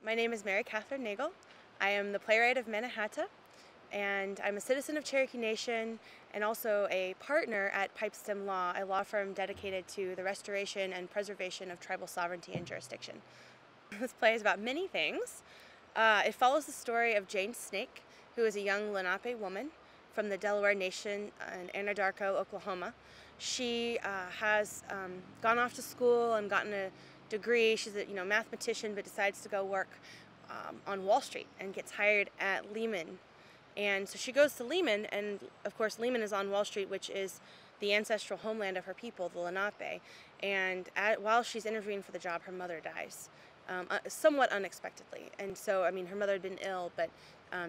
My name is Mary Catherine Nagel. I am the playwright of Manahatta, and I'm a citizen of Cherokee Nation and also a partner at Pipestem Law, a law firm dedicated to the restoration and preservation of tribal sovereignty and jurisdiction. This play is about many things. It follows the story of Jane Snake, who is a young Lenape woman from the Delaware Nation in Anadarko, Oklahoma. She has gone off to school and gotten a degree. She's a mathematician, but decides to go work on Wall Street and gets hired at Lehman. And so she goes to Lehman, and of course Lehman is on Wall Street, which is the ancestral homeland of her people, the Lenape. And while she's interviewing for the job, her mother dies, somewhat unexpectedly. And so, I mean, her mother had been ill, but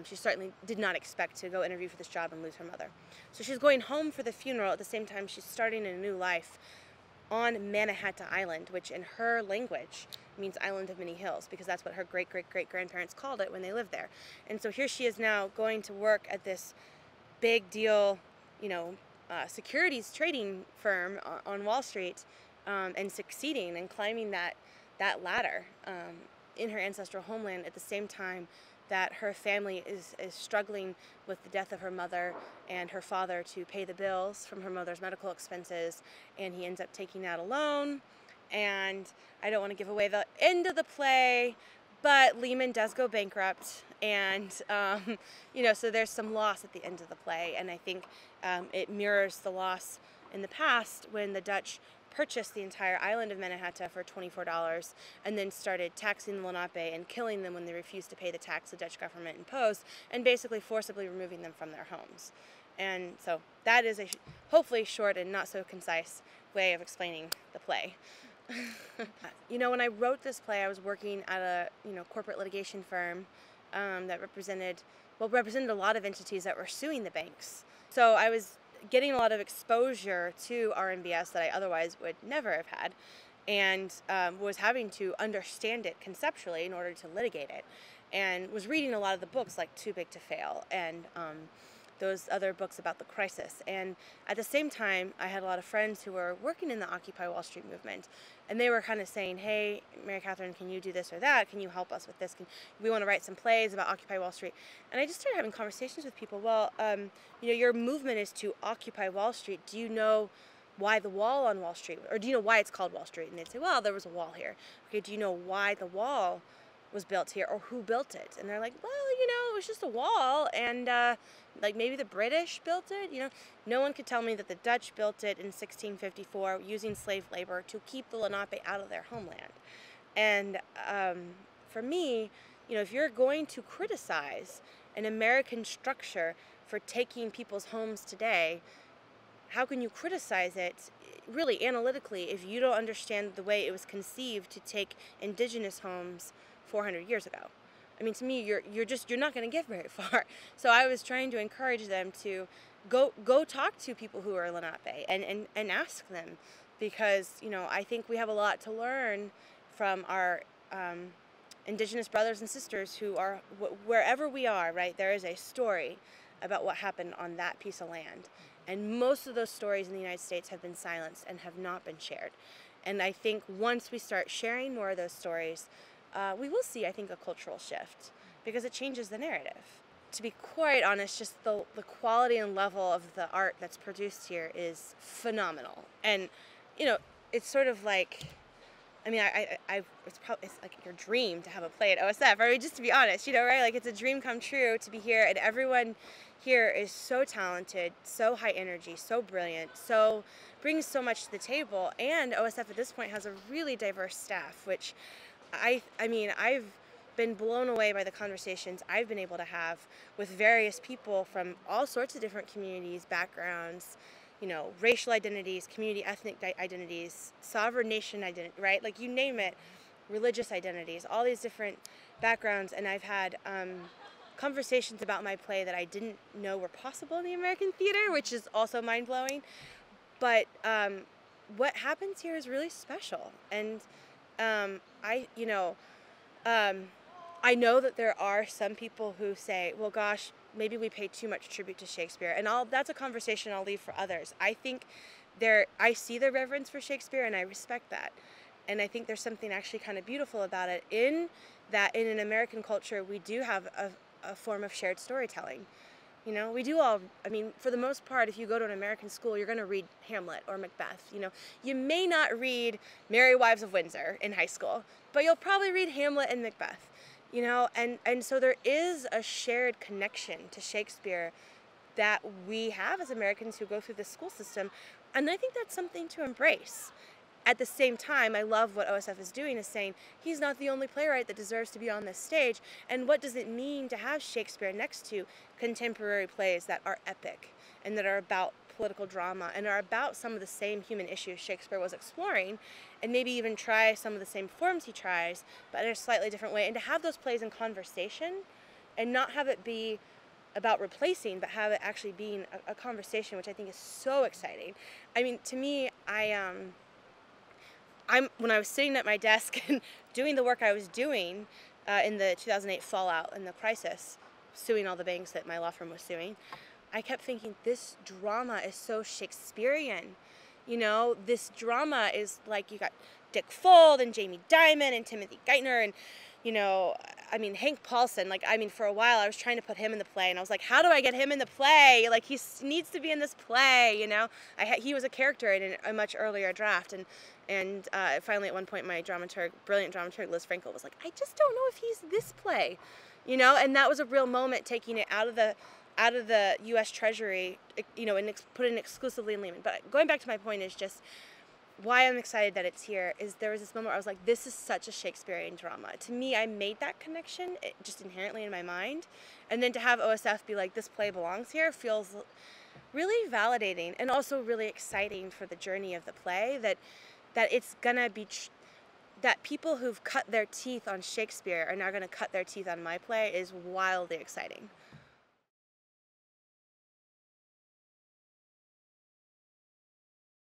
she certainly did not expect to go interview for this job and lose her mother. So she's going home for the funeral. At the same time, she's starting a new life on Manahatta Island, which in her language means Island of Many Hills, because that's what her great-great-great-grandparents called it when they lived there. And so here she is now going to work at this big deal, securities trading firm on Wall Street, and succeeding and climbing that ladder in her ancestral homeland at the same time that her family is struggling with the death of her mother and her father to pay the bills from her mother's medical expenses, and he ends up taking out a loan. And I don't want to give away the end of the play, but Lehman does go bankrupt, and so there's some loss at the end of the play, and I think it mirrors the loss in the past when the Dutch purchased the entire island of Manahatta for $24 and then started taxing the Lenape and killing them when they refused to pay the tax the Dutch government imposed, and basically forcibly removing them from their homes. And so that is a hopefully short and not so concise way of explaining the play. When I wrote this play, I was working at a corporate litigation firm that represented a lot of entities that were suing the banks. So I was getting a lot of exposure to RMBS that I otherwise would never have had, and was having to understand it conceptually in order to litigate it, and was reading a lot of the books like Too Big to Fail and those other books about the crisis. And at the same time, I had a lot of friends who were working in the Occupy Wall Street movement, and they were kind of saying, hey, Mary Catherine, can you do this or that? Can you help us with this? We want to write some plays about Occupy Wall Street. And I just started having conversations with people. Well, your movement is to occupy Wall Street. Do you know why the wall on Wall Street, or do you know why it's called Wall Street? And they'd say, well, there was a wall here. Okay, do you know why the wall was built here, or who built it? And they're like, well, it was just a wall, and maybe the British built it. No one could tell me that the Dutch built it in 1654 using slave labor to keep the Lenape out of their homeland. And for me, if you're going to criticize an American structure for taking people's homes today, how can you criticize it really analytically if you don't understand the way it was conceived to take indigenous homes 400 years ago? I mean, to me, you're not going to get very far. So I was trying to encourage them to go talk to people who are Lenape and ask them, because I think we have a lot to learn from our indigenous brothers and sisters who are wherever we are. Right, there is a story about what happened on that piece of land, and most of those stories in the United States have been silenced and have not been shared. And I think once we start sharing more of those stories, we will see, I think, a cultural shift, because it changes the narrative. To be quite honest, just the quality and level of the art that's produced here is phenomenal. And, it's sort of like, I mean, it's like your dream to have a play at OSF. I mean, just to be honest, right? Like, it's a dream come true to be here, and everyone here is so talented, so high energy, so brilliant, so brings so much to the table. And OSF at this point has a really diverse staff, which I mean, I've been blown away by the conversations I've been able to have with various people from all sorts of different communities, backgrounds, racial identities, community ethnic identities, sovereign nation identity, right? Like, you name it, religious identities, all these different backgrounds. And I've had conversations about my play that I didn't know were possible in the American theater, which is also mind-blowing. But what happens here is really special. And I know that there are some people who say, well, gosh, maybe we pay too much tribute to Shakespeare, and that's a conversation I'll leave for others. I think I see the reverence for Shakespeare, and I respect that. And I think there's something actually kind of beautiful about it, in that in an American culture we do have a form of shared storytelling. You know, we do all, I mean, for the most part, if you go to an American school, you're going to read Hamlet or Macbeth. You know, you may not read Merry Wives of Windsor in high school, but you'll probably read Hamlet and Macbeth. You know, and so there is a shared connection to Shakespeare that we have as Americans who go through the school system. And I think that's something to embrace. At the same time, I love what OSF is doing, is saying he's not the only playwright that deserves to be on this stage. And what does it mean to have Shakespeare next to contemporary plays that are epic and that are about political drama and are about some of the same human issues Shakespeare was exploring, and maybe even try some of the same forms he tries, but in a slightly different way. And to have those plays in conversation and not have it be about replacing, but have it actually being a conversation, which I think is so exciting. I mean, to me, when I was sitting at my desk and doing the work I was doing in the 2008 fallout and the crisis, suing all the banks that my law firm was suing, I kept thinking, this drama is so Shakespearean. You know, this drama is like, you got Dick Fuld and Jamie Dimon and Timothy Geithner and, you know, I mean, Hank Paulson. Like, I mean, for a while I was trying to put him in the play, and I was like, how do I get him in the play? Like, he needs to be in this play, you know? He was a character in a much earlier draft, and finally at one point my brilliant dramaturg Liz Frankel was like, I just don't know if he's this play, you know? And that was a real moment, taking it out of the U.S. Treasury, you know, and put it exclusively in Lehman. But going back to my point is just why I'm excited that it's here is there was this moment where I was like, this is such a Shakespearean drama. To me, I made that connection just inherently in my mind. And then to have OSF be like, this play belongs here, feels really validating and also really exciting for the journey of the play, that it's gonna be, that people who've cut their teeth on Shakespeare are now gonna cut their teeth on my play is wildly exciting.